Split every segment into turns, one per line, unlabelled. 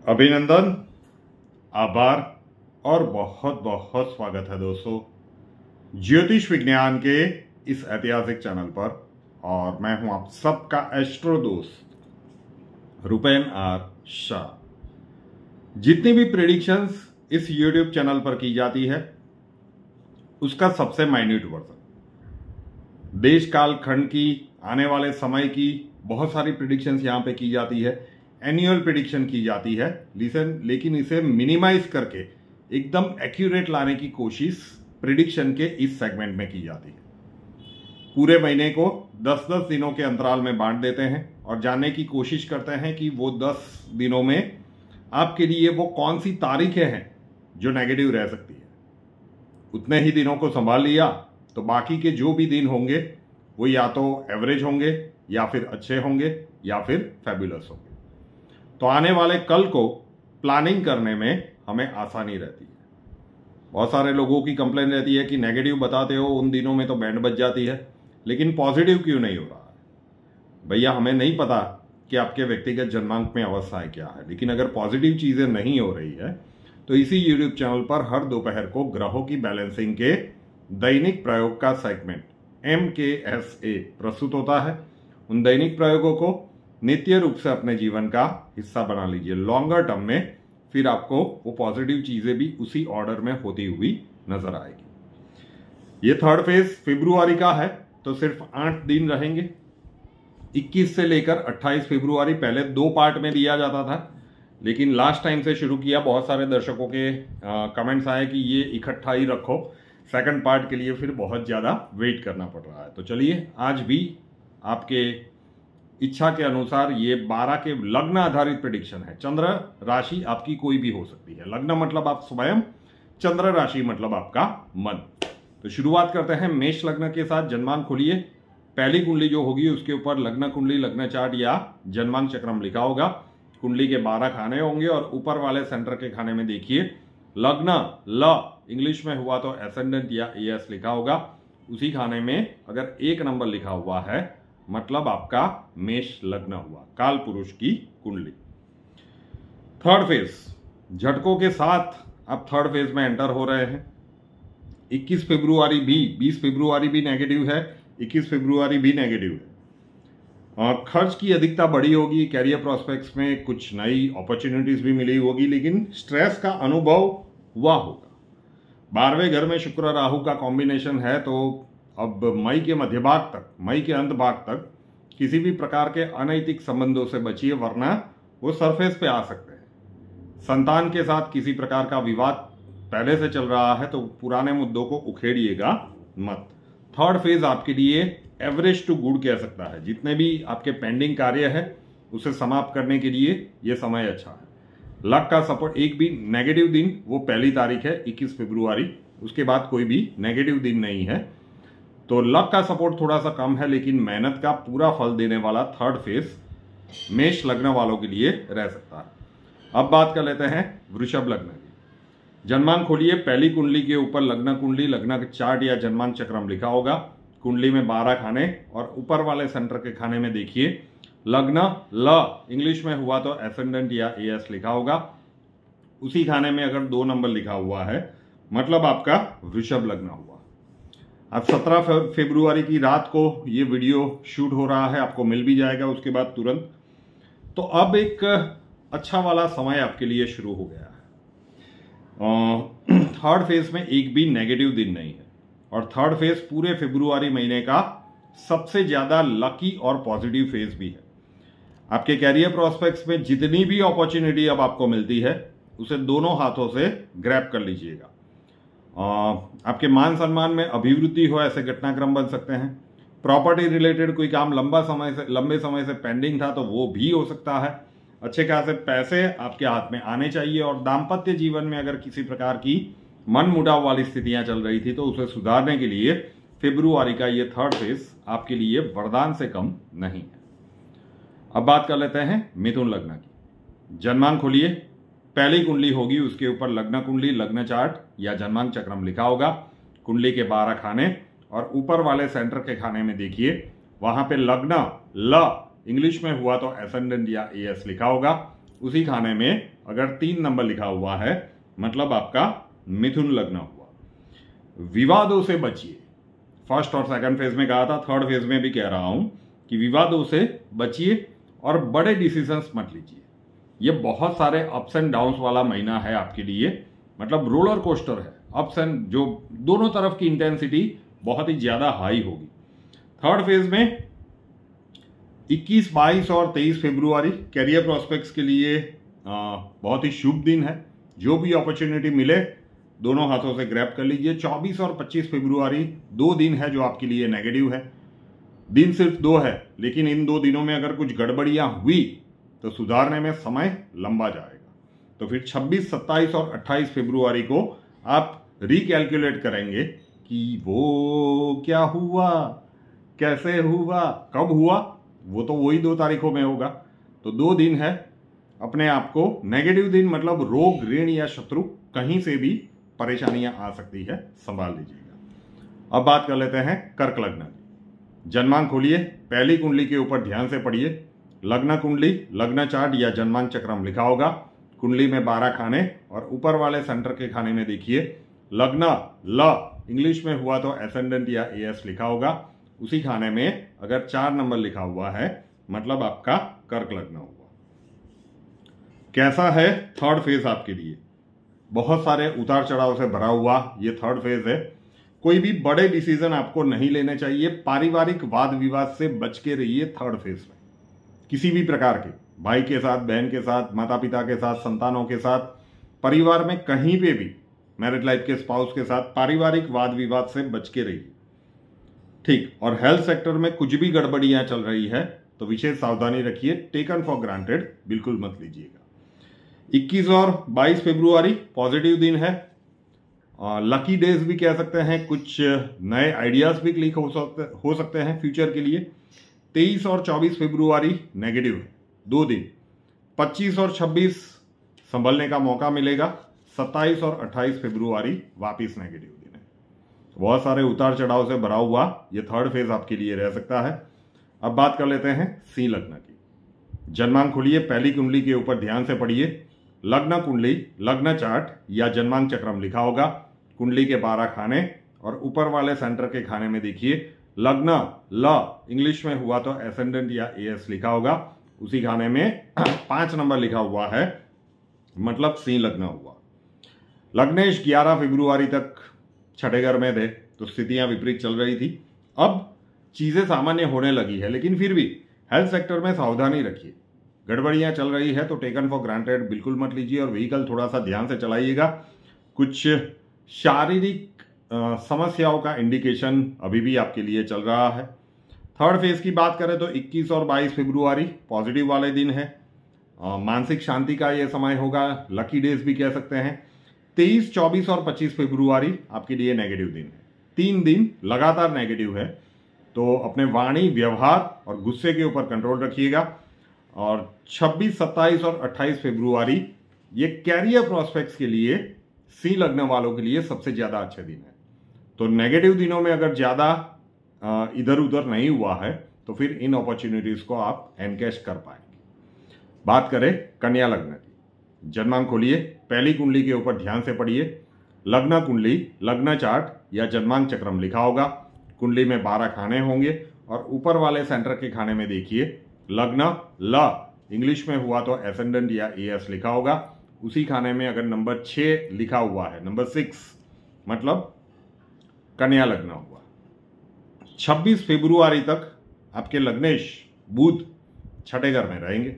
अभिनंदन, आभार और बहुत बहुत स्वागत है दोस्तों ज्योतिष विज्ञान के इस ऐतिहासिक चैनल पर। और मैं हूं आप सबका एस्ट्रो दोस्त रुपेन आर शाह। जितनी भी प्रेडिक्शंस इस यूट्यूब चैनल पर की जाती है उसका सबसे माइन्यूट वर्जन, देश काल खंड की, आने वाले समय की बहुत सारी प्रेडिक्शंस यहां पे की जाती है, एनुअल प्रेडिक्शन की जाती है। लेकिन इसे मिनिमाइज करके एकदम एक्यूरेट लाने की कोशिश प्रेडिक्शन के इस सेगमेंट में की जाती है। पूरे महीने को 10-10 दिनों के अंतराल में बांट देते हैं और जानने की कोशिश करते हैं कि वो 10 दिनों में आपके लिए वो कौन सी तारीखें हैं जो नेगेटिव रह सकती है। उतने ही दिनों को संभाल लिया तो बाकी के जो भी दिन होंगे वो या तो एवरेज होंगे या फिर अच्छे होंगे या फिर फैबुलस होंगे। तो आने वाले कल को प्लानिंग करने में हमें आसानी रहती है। बहुत सारे लोगों की कंप्लेन रहती है कि नेगेटिव बताते हो उन दिनों में तो बैंड बज जाती है, लेकिन पॉजिटिव क्यों नहीं हो रहा है। भैया हमें नहीं पता कि आपके व्यक्तिगत जन्मांक में अवस्थाएं क्या है, लेकिन अगर पॉजिटिव चीजें नहीं हो रही है तो इसी यूट्यूब चैनल पर हर दोपहर को ग्रहों की बैलेंसिंग के दैनिक प्रयोग का सेगमेंट MKSA प्रस्तुत होता है। उन दैनिक प्रयोगों को नित्य रूप से अपने जीवन का हिस्सा बना लीजिए। लॉन्गर टर्म में फिर आपको वो पॉजिटिव चीजें भी उसी ऑर्डर में होती हुई नजर आएगी। ये थर्ड फेज फरवरी का है तो सिर्फ 8 दिन रहेंगे। 21 से लेकर 28 फरवरी पहले 2 पार्ट में दिया जाता था, लेकिन लास्ट टाइम से शुरू किया। बहुत सारे दर्शकों के कमेंट्स आए कि ये इकट्ठा ही रखो, सेकंड पार्ट के लिए फिर बहुत ज्यादा वेट करना पड़ रहा है। तो चलिए आज भी आपके इच्छा के अनुसार ये 12 के लग्न आधारित प्रेडिक्शन है। चंद्र राशि आपकी कोई भी हो सकती है। लग्न मतलब आप स्वयं, चंद्र राशि मतलब आपका मन। तो शुरुआत करते हैं मेष लग्न के साथ। जन्मांक खोलिए, पहली कुंडली जो होगी उसके ऊपर लग्न कुंडली, लग्न चार्ट या जन्मांक चक्रम लिखा होगा। कुंडली के 12 खाने होंगे और ऊपर वाले सेंटर के खाने में देखिए लग्न ल इंग्लिश में हुआ तो एसेंडेंट या एस लिखा होगा। उसी खाने में अगर 1 नंबर लिखा हुआ है मतलब आपका मेष लग्न हुआ, काल पुरुष की कुंडली। थर्ड फेज झटकों के साथ आप थर्ड फेज में एंटर हो रहे हैं। 21 फरवरी भी, 20 फरवरी भी नेगेटिव है, 21 फरवरी भी नेगेटिव है। खर्च की अधिकता बढ़ी होगी, कैरियर प्रोस्पेक्ट्स में कुछ नई अपॉर्चुनिटीज भी मिली होगी, लेकिन स्ट्रेस का अनुभव हुआ होगा। 12वें घर में शुक्र राहु का कॉम्बिनेशन है, तो अब मई के मध्य भाग तक, मई के अंत भाग तक किसी भी प्रकार के अनैतिक संबंधों से बचिए, वरना वो सरफेस पे आ सकते हैं। संतान के साथ किसी प्रकार का विवाद पहले से चल रहा है तो पुराने मुद्दों को उखेड़िएगा मत। थर्ड फेज आपके लिए एवरेज टू गुड कह सकता है। जितने भी आपके पेंडिंग कार्य है उसे समाप्त करने के लिए ये समय अच्छा है। लक का सपोर्ट, एक भी नेगेटिव दिन वो पहली तारीख है 21 फरवरी, उसके बाद कोई भी नेगेटिव दिन नहीं है। तो लक का सपोर्ट थोड़ा सा कम है, लेकिन मेहनत का पूरा फल देने वाला थर्ड फेज मेष लग्न वालों के लिए रह सकता है। अब बात कर लेते हैं वृषभ लग्न की। जन्मांक खोलिए, पहली कुंडली के ऊपर लग्न कुंडली, लग्न चार्ट या जन्मांक चक्रम लिखा होगा। कुंडली में 12 खाने और ऊपर वाले सेंटर के खाने में देखिए लग्न ल इंग्लिश में हुआ तो एसेंडेंट या एस लिखा होगा। उसी खाने में अगर 2 नंबर लिखा हुआ है मतलब आपका वृषभ लग्न हुआ। अब 17 फरवरी की रात को ये वीडियो शूट हो रहा है, आपको मिल भी जाएगा उसके बाद तुरंत। तो अब एक अच्छा वाला समय आपके लिए शुरू हो गया है। थर्ड फेज में एक भी नेगेटिव दिन नहीं है और थर्ड फेज पूरे फरवरी महीने का सबसे ज्यादा लकी और पॉजिटिव फेज भी है। आपके कैरियर प्रोस्पेक्ट्स में जितनी भी अपॉर्चुनिटी अब आपको मिलती है उसे दोनों हाथों से ग्रैब कर लीजिएगा। आपके मान सम्मान में अभिवृद्धि हो ऐसे घटनाक्रम बन सकते हैं। प्रॉपर्टी रिलेटेड कोई काम लंबे समय से पेंडिंग था तो वो भी हो सकता है। अच्छे खासे पैसे आपके हाथ में आने चाहिए और दाम्पत्य जीवन में अगर किसी प्रकार की मन मुटाव वाली स्थितियां चल रही थी तो उसे सुधारने के लिए फरवरी का ये थर्ड फेज आपके लिए वरदान से कम नहीं है। अब बात कर लेते हैं मिथुन लग्न की। जन्मांक खोलिए, पहली कुंडली होगी उसके ऊपर लग्न कुंडली, लग्न चार्ट या जन्मांक चक्रम लिखा होगा। कुंडली के 12 खाने और ऊपर वाले सेंटर के खाने में देखिए वहां पे लग्न ल इंग्लिश में हुआ तो एसेंडेंट या एस लिखा होगा। उसी खाने में अगर 3 नंबर लिखा हुआ है मतलब आपका मिथुन लग्न हुआ। विवादों से बचिए, फर्स्ट और सेकंड फेज में कहा था, थर्ड फेज में भी कह रहा हूं कि विवादों से बचिए और बड़े डिसीजंस मत लीजिए। ये बहुत सारे अप्स एंड डाउन्स वाला महीना है आपके लिए, मतलब रोलर कोस्टर है, अप्स एंड जो दोनों तरफ की इंटेंसिटी बहुत ही ज्यादा हाई होगी। थर्ड फेज में 21, 22 और 23 फरवरी कैरियर प्रोस्पेक्ट्स के लिए बहुत ही शुभ दिन है। जो भी अपॉर्चुनिटी मिले दोनों हाथों से ग्रैब कर लीजिए। 24 और 25 फरवरी 2 दिन है जो आपके लिए नेगेटिव है। दिन सिर्फ 2 है, लेकिन इन 2 दिनों में अगर कुछ गड़बड़ियां हुई तो सुधारने में समय लंबा जाएगा। तो फिर 26, 27 और 28 फरवरी को आप रिकैलकुलेट करेंगे कि वो क्या हुआ, कैसे हुआ, कब हुआ, वो तो वही 2 तारीखों में होगा। तो 2 दिन है, अपने आप को नेगेटिव दिन मतलब रोग, ऋण या शत्रु कहीं से भी परेशानियां आ सकती है, संभाल लीजिएगा। अब बात कर लेते हैं कर्क लग्न की। जन्मांक खोलिए, पहली कुंडली के ऊपर ध्यान से पढ़िए। लग्न कुंडली, लग्न चार्ट या जन्मांक चक्रम लिखा होगा। कुंडली में 12 खाने और ऊपर वाले सेंटर के खाने में देखिए लग्न ल इंग्लिश में हुआ तो एसेंडेंट या एएस लिखा होगा। उसी खाने में अगर 4 नंबर लिखा हुआ है मतलब आपका कर्क लग्न हुआ। कैसा है थर्ड फेज आपके लिए? बहुत सारे उतार चढ़ाव से भरा हुआ ये थर्ड फेज है। कोई भी बड़े डिसीजन आपको नहीं लेने चाहिए। पारिवारिक वाद विवाद से बच के रहिए थर्ड फेज में, किसी भी प्रकार के, भाई के साथ, बहन के साथ, माता पिता के साथ, संतानों के साथ, परिवार में कहीं पे भी, मैरिड लाइफ के स्पाउस के साथ पारिवारिक वाद विवाद से बच के रहिए, ठीक। और हेल्थ सेक्टर में कुछ भी गड़बड़ियां चल रही है तो विशेष सावधानी रखिए। टेकन फॉर ग्रांटेड बिल्कुल मत लीजिएगा। 21 और 22 फरवरी पॉजिटिव दिन है, लकी डेज भी कह सकते हैं। कुछ नए आइडियाज भी क्लिक हो सकते हैं फ्यूचर के लिए। 23 और 24 फरवरी नेगेटिव है, 2 दिन। 25 और 26 संभलने का मौका मिलेगा। 27 और 28 फरवरी वापिस नेगेटिव दिन है। बहुत सारे उतार चढ़ाव से भरा हुआ ये थर्ड फेज आपके लिए रह सकता है। अब बात कर लेते हैं सिंह लग्न की। जन्मांक खोलिए, पहली कुंडली के ऊपर ध्यान से पढ़िए। लग्न कुंडली, लग्न चार्ट या जन्मांक चक्रम लिखा होगा। कुंडली के 12 खाने और ऊपर वाले सेंटर के खाने में देखिए लग्न ल इंग्लिश में हुआ तो एसेंडेंट या एएस लिखा होगा। उसी खाने में 5 नंबर लिखा हुआ है मतलब सिंह लग्न हुआ। लग्नेश 11 फरवरी तक छठे घर में थे तो स्थितियां विपरीत चल रही थी। अब चीजें सामान्य होने लगी है, लेकिन फिर भी हेल्थ सेक्टर में सावधानी रखिए। गड़बड़ियां चल रही है तो टेकन फॉर ग्रांटेड बिल्कुल मत लीजिए और व्हीकल थोड़ा सा ध्यान से चलाइएगा। कुछ शारीरिक समस्याओं का इंडिकेशन अभी भी आपके लिए चल रहा है। थर्ड फेज की बात करें तो 21 और 22 फरवरी पॉजिटिव वाले दिन है। मानसिक शांति का यह समय होगा, लकी डेज भी कह सकते हैं। 23, 24 और 25 फरवरी आपके लिए नेगेटिव दिन है। 3 दिन लगातार नेगेटिव है, तो अपने वाणी, व्यवहार और गुस्से के ऊपर कंट्रोल रखिएगा। और 26, 27 और 28 फरवरी ये कैरियर प्रोस्पेक्ट्स के लिए, सिंह लग्न वालों के लिए सबसे ज्यादा अच्छे दिन है। तो नेगेटिव दिनों में अगर ज्यादा इधर उधर नहीं हुआ है तो फिर इन अपॉर्चुनिटीज को आप एनकैश कर पाएंगे। बात करें कन्या लग्न की। जन्मांक खोलिए, पहली कुंडली के ऊपर ध्यान से पढ़िए। लग्न कुंडली, लग्न चार्ट या जन्मांक चक्रम लिखा होगा। कुंडली में 12 खाने होंगे और ऊपर वाले सेंटर के खाने में देखिए लग्न ल इंग्लिश में हुआ तो एसेंडेंट या एएस लिखा होगा। उसी खाने में अगर नंबर 6 लिखा हुआ है, नंबर 6 मतलब कन्या लग्न हुआ। 26 फरवरी तक आपके लग्नेश बुध छठे घर में रहेंगे।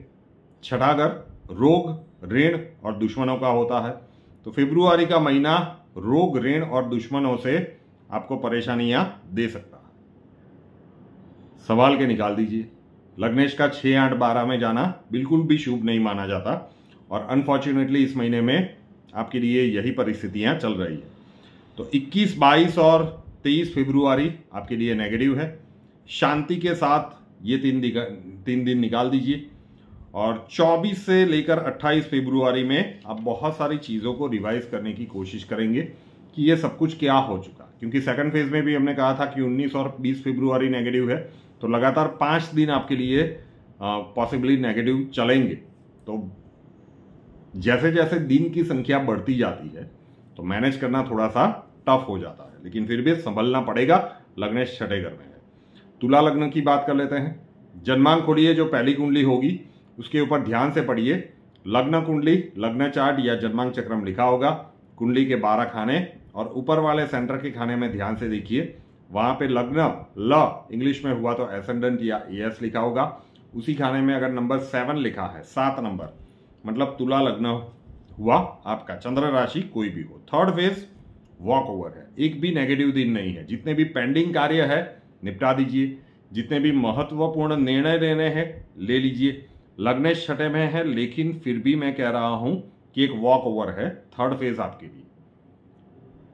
छठा घर रोग, ऋण और दुश्मनों का होता है, तो फरवरी का महीना रोग, ऋण और दुश्मनों से आपको परेशानियां दे सकता है। सवाल के निकाल दीजिए। लग्नेश का 6, 8, 12 में जाना बिल्कुल भी शुभ नहीं माना जाता और अनफॉर्चुनेटली इस महीने में आपके लिए यही परिस्थितियां चल रही है। तो 21, 22 और 23 फरवरी आपके लिए नेगेटिव है। शांति के साथ ये 3 दिन निकाल दीजिए और 24 से लेकर 28 फरवरी में आप बहुत सारी चीज़ों को रिवाइज करने की कोशिश करेंगे कि ये सब कुछ क्या हो चुका, क्योंकि सेकंड फेज में भी हमने कहा था कि 19 और 20 फरवरी नेगेटिव है, तो लगातार 5 दिन आपके लिए पॉसिबली नेगेटिव चलेंगे। तो जैसे जैसे दिन की संख्या बढ़ती जाती है तो मैनेज करना थोड़ा सा टफ हो जाता है, लेकिन फिर भी संभलना पड़ेगा। लग्नेश छठे घर में है। तुला लग्न की बात कर लेते हैं। जन्मांक खोलिए, जो पहली कुंडली होगी उसके ऊपर ध्यान से पढ़िए। लग्न कुंडली, लग्न चार्ट या जन्मांक चक्रम लिखा होगा। कुंडली के 12 खाने और ऊपर वाले सेंटर के खाने में ध्यान से देखिए, वहां पे लग्न ल इंग्लिश में हुआ तो एसेंडेंट या एस लिखा होगा। उसी खाने में अगर नंबर 7 लिखा है, 7 नंबर, मतलब तुला लग्न हुआ आपका, चंद्र राशि कोई भी हो। थर्ड फेज वॉक ओवर है, एक भी नेगेटिव दिन नहीं है। जितने भी पेंडिंग कार्य है निपटा दीजिए, जितने भी महत्वपूर्ण निर्णय लेने हैं ले लीजिए। लग्नेश छठे में है, लेकिन फिर भी मैं कह रहा हूं कि एक वॉक ओवर है थर्ड फेज आपके लिए।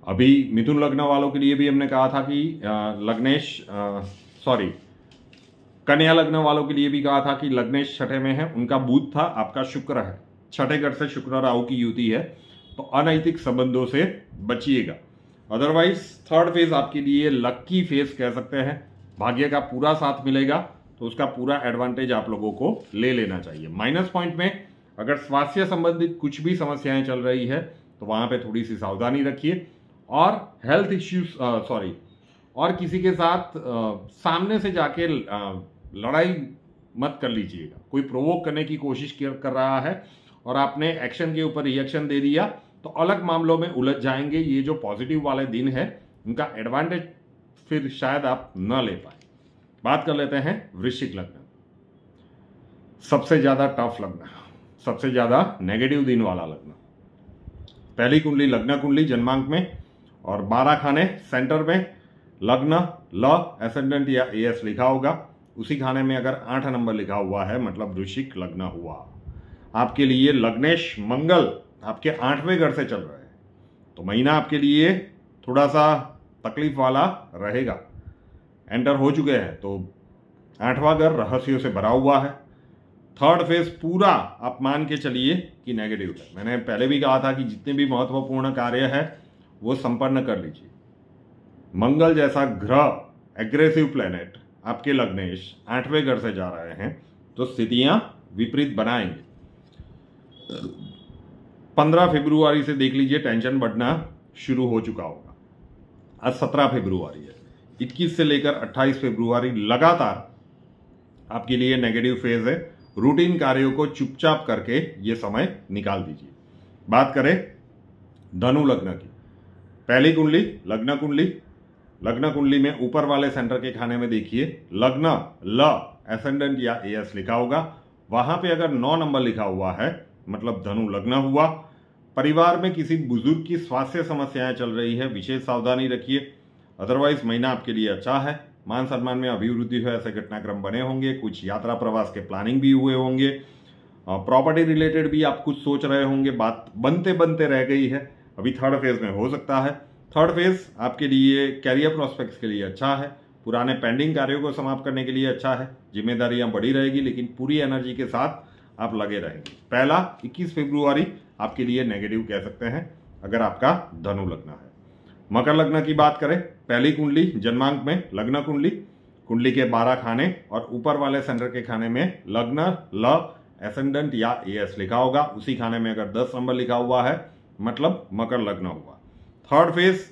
अभी मिथुन लग्न वालों के लिए भी हमने कहा था कि कन्या लग्न वालों के लिए भी कहा था कि लग्नेश छठे में है, उनका बुध था, आपका शुक्र है। छठे घर से शुक्र राहु की युति है, तो अनैतिक संबंधों से बचिएगा। अदरवाइज थर्ड फेज आपके लिए लक्की फेज कह सकते हैं। भाग्य का पूरा साथ मिलेगा, तो उसका पूरा एडवांटेज आप लोगों को ले लेना चाहिए। माइनस पॉइंट में अगर स्वास्थ्य संबंधित कुछ भी समस्याएं चल रही है तो वहां पे थोड़ी सी सावधानी रखिए। और हेल्थ इश्यूज और किसी के साथ सामने से जाके लड़ाई मत कर लीजिएगा। कोई प्रोवोक करने की कोशिश कर रहा है और आपने एक्शन के ऊपर रिएक्शन दे दिया तो अलग मामलों में उलझ जाएंगे। ये जो पॉजिटिव वाले दिन है उनका एडवांटेज फिर शायद आप न ले पाए। बात कर लेते हैं वृश्चिक लग्न। सबसे ज्यादा टफ लग्न, सबसे ज्यादा नेगेटिव दिन वाला लग्न। पहली कुंडली लग्न कुंडली जन्मांक में और 12 खाने सेंटर में लग्न ल एसेंडेंट या एस लिखा होगा। उसी खाने में अगर 8 नंबर लिखा हुआ है मतलब वृश्चिक लग्न हुआ। आपके लिए लग्नेश मंगल आपके 8वें घर से चल रहे हैं, तो महीना आपके लिए थोड़ा सा तकलीफ वाला रहेगा। एंटर हो चुके हैं तो 8वां घर रहस्यों से भरा हुआ है। थर्ड फेज पूरा आप मान के चलिए कि नेगेटिव है। मैंने पहले भी कहा था कि जितने भी महत्वपूर्ण कार्य है वो संपन्न कर लीजिए। मंगल जैसा ग्रह, एग्रेसिव प्लेनेट आपके लग्नेश 8वें घर से जा रहे हैं, तो स्थितियां विपरीत बनाएंगे। 15 फरवरी से देख लीजिए टेंशन बढ़ना शुरू हो चुका होगा। आज 17 फरवरी है, 21 से लेकर 28 फरवरी लगातार आपके लिए नेगेटिव फेज है। रूटीन कार्यों को चुपचाप करके ये समय निकाल दीजिए। बात करें धनु लग्न की। पहली कुंडली लग्न कुंडली, लग्न कुंडली में ऊपर वाले सेंटर के खाने में देखिए लग्न ल एसेंडेंट या एस लिखा होगा। वहां पे अगर 9 नंबर लिखा हुआ है मतलब धनु लग्न हुआ। परिवार में किसी बुजुर्ग की स्वास्थ्य समस्याएं चल रही है, विशेष सावधानी रखिए। अदरवाइज महीना आपके लिए अच्छा है। मान सम्मान में अभिवृद्धि हो ऐसे घटनाक्रम बने होंगे। कुछ यात्रा प्रवास के प्लानिंग भी हुए होंगे। प्रॉपर्टी रिलेटेड भी आप कुछ सोच रहे होंगे, बात बनते बनते रह गई है, अभी थर्ड फेज में हो सकता है। थर्ड फेज आपके लिए कैरियर प्रोस्पेक्ट्स के लिए अच्छा है। पुराने पेंडिंग कार्यों को समाप्त करने के लिए अच्छा है। जिम्मेदारियां बढ़ी रहेगी, लेकिन पूरी एनर्जी के साथ आप लगे रहेंगे। पहला 21 फरवरी आपके लिए नेगेटिव कह सकते हैं अगर आपका धनु लग्न है। मकर लग्न की बात करें, पहली कुंडली जन्मांक में लग्न कुंडली, कुंडली के 12 खाने और ऊपर वाले सेंटर के खाने में लग्न ल एसेंडेंट या एस लिखा होगा। उसी खाने में अगर 10 नंबर लिखा हुआ है मतलब मकर लग्न हुआ। Third phase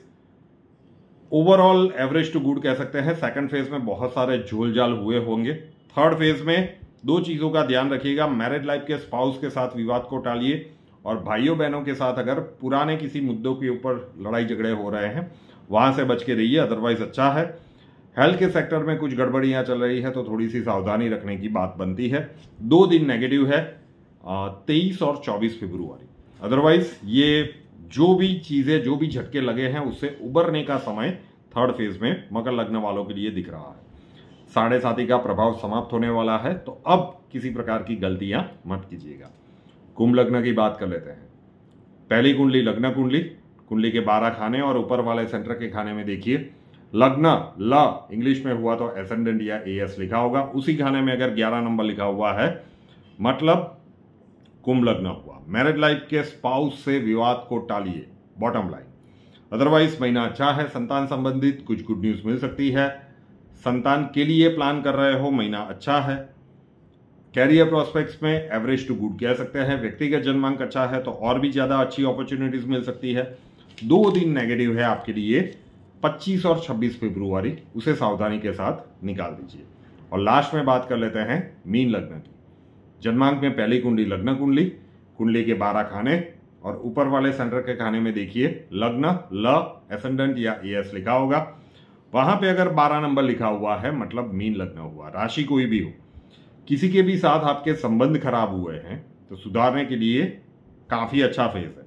overall average to good कह सकते हैं। सेकंड फेज में बहुत सारे झोल झाल हुए होंगे। थर्ड फेज में 2 चीजों का ध्यान रखिएगा। मैरिड लाइफ के स्पाउस के साथ विवाद को टालिए और भाइयों बहनों के साथ अगर पुराने किसी मुद्दों के ऊपर लड़ाई झगड़े हो रहे हैं वहां से बच के रहिए, अदरवाइज अच्छा है। हेल्थ के सेक्टर में कुछ गड़बड़ियां चल रही है तो थोड़ी सी सावधानी रखने की बात बनती है। 2 दिन नेगेटिव है, 23 और 24 फरवरी। अदरवाइज ये जो भी चीजें, जो भी झटके लगे हैं उससे उबरने का समय थर्ड फेज में मकर लग्न वालों के लिए दिख रहा है। 7.5 का प्रभाव समाप्त होने वाला है, तो अब किसी प्रकार की गलतियां मत कीजिएगा। कुंभ लग्न की बात कर लेते हैं। पहली कुंडली लग्न कुंडली, कुंडली के 12 खाने और ऊपर वाले सेंटर के खाने में देखिए लग्न ल इंग्लिश में हुआ तो एसेंडेंट या एस लिखा होगा। उसी खाने में अगर 11 नंबर लिखा हुआ है मतलब कुंभ लग्न हुआ। मैरिड लाइफ के स्पाउस से विवाद को टालिए, बॉटम लाइन। अदरवाइज महीना अच्छा है। संतान संबंधित कुछ गुड न्यूज मिल सकती है। संतान के लिए प्लान कर रहे हो, महीना अच्छा है। कैरियर प्रोस्पेक्ट्स में एवरेज टू गुड कह सकते हैं। व्यक्तिगत जन्मांक अच्छा है तो और भी ज्यादा अच्छी अपॉर्चुनिटीज मिल सकती है। 2 दिन नेगेटिव है आपके लिए 25 और 26 फरवरी, उसे सावधानी के साथ निकाल दीजिए। और लास्ट में बात कर लेते हैं मीन लग्न की। जन्मांक में पहली कुंडली लग्न कुंडली, कुंडली के 12 खाने और ऊपर वाले सेंटर के खाने में देखिए लग्न ल एसेंडेंट या एस लिखा होगा। वहां पे अगर 12 नंबर लिखा हुआ है मतलब मीन लग्न हुआ। राशि कोई भी हो, किसी के भी साथ आपके संबंध खराब हुए हैं तो सुधारने के लिए काफी अच्छा फेज है।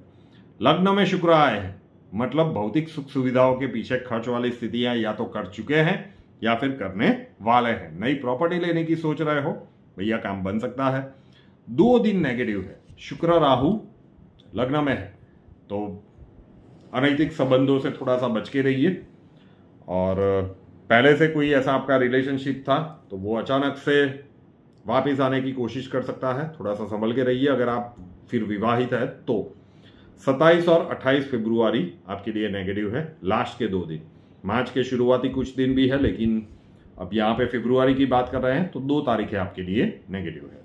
लग्न में शुक्र आए हैं मतलब भौतिक सुख सुविधाओं के पीछे खर्च वाली स्थितियां या तो कर चुके हैं या फिर करने वाले हैं। नई प्रॉपर्टी लेने की सोच रहे हो, भैया काम बन सकता है। 2 दिन नेगेटिव है, शुक्र राहु लग्न में है तो अनैतिक संबंधों से थोड़ा सा बच के रहिए। और पहले से कोई ऐसा आपका रिलेशनशिप था तो वो अचानक से वापस आने की कोशिश कर सकता है, थोड़ा सा संभल के रहिए। अगर आप फिर विवाहित है तो 27 और 28 फरवरी आपके लिए नेगेटिव है, लास्ट के 2 दिन। मार्च के शुरुआती कुछ दिन भी है लेकिन अब यहाँ पे फरवरी की बात कर रहे हैं तो 2 तारीख है आपके लिए नेगेटिव है।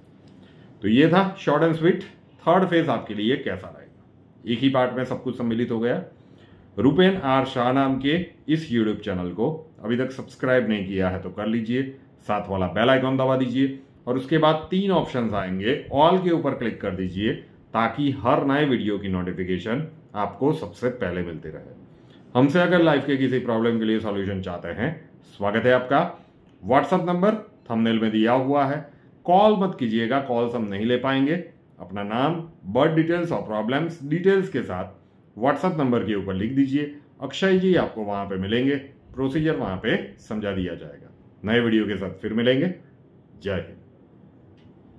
तो ये था short and sweet. Third phase आपके लिए कैसा रहेगा, एक ही पार्ट में सब कुछ सम्मिलित हो गया। रुपेन आर शाह नाम के इस यूट्यूब चैनल को अभी तक सब्सक्राइब नहीं किया है तो कर लीजिए, साथ वाला बेल आइकॉन दबा दीजिए और उसके बाद 3 ऑप्शंस आएंगे, ऑल के ऊपर क्लिक कर दीजिए ताकि हर नए वीडियो की नोटिफिकेशन आपको सबसे पहले मिलती रहे। हमसे अगर लाइफ के किसी प्रॉब्लम के लिए सॉल्यूशन चाहते हैं, स्वागत है आपका। व्हाट्सएप नंबर थंबनेल में दिया हुआ है, कॉल मत कीजिएगा, कॉल्स हम नहीं ले पाएंगे। अपना नाम, बर्थ डिटेल्स और प्रॉब्लम्स डिटेल्स के साथ व्हाट्सएप नंबर के ऊपर लिख दीजिए। अक्षय जी आपको वहां पे मिलेंगे, प्रोसीजर वहां पे समझा दिया जाएगा। नए वीडियो के साथ फिर मिलेंगे। जय हिंद।